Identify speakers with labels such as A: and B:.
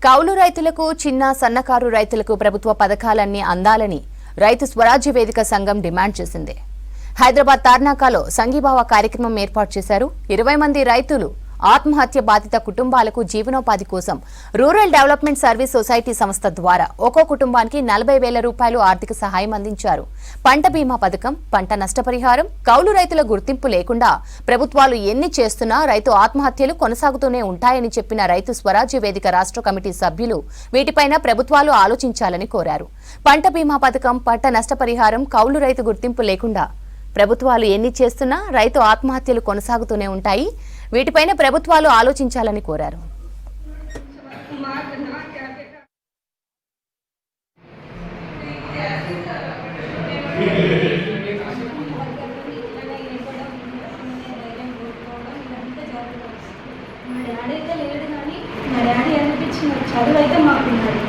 A: కౌలు రైతులకు, చిన్న సన్నకారు రైతులకు ప్రభుత్వ పథకాలన్నీ అందాలని రైతు స్వరాజ్య వేదిక సంఘం డిమాండ్ చేసింది. హైదరాబాద్ తార్నాకాలో సంఘీభావ కార్యక్రమం ఏర్పాటు చేశారు. 20 మంది రైతులు ఆత్మహత్య బాధిత కుటుంబాలకు జీవనోపాధి కోసం రూరల్ డెవలప్మెంట్ సర్వీస్ సొసైటీ సంస్థ ద్వారా ఒక్కో కుటుంబానికి 40,000 రూపాయలు ఆర్థిక సహాయం అందించారు. పంట బీమా పథకం, పంట నష్టపరిహారం, కౌలు రైతుల గుర్తింపు లేకుండా ప్రభుత్వాలు ఎన్ని చేస్తున్నా రైతు ఆత్మహత్యలు కొనసాగుతూనే ఉంటాయని చెప్పిన రైతు స్వరాజ్య వేదిక రాష్ట్ర కమిటీ సభ్యులు వీటిపైన ప్రభుత్వాలు ఆలోచించాలని కోరారు. పంట బీమా పథకం, పంట నష్టపరిహారం, కౌలు రైతు గుర్తింపు లేకుండా ప్రభుత్వాలు ఎన్ని చేస్తున్నా రైతు ఆత్మహత్యలు కొనసాగుతూనే ఉంటాయి. వీటిపైన ప్రభుత్వాలు ఆలోచించాలని కోరారు.
B: మా డాడీ అయితే లేదు, కానీ మా డాడీ అనిపించిన చదువు అయితే మాకున్నది.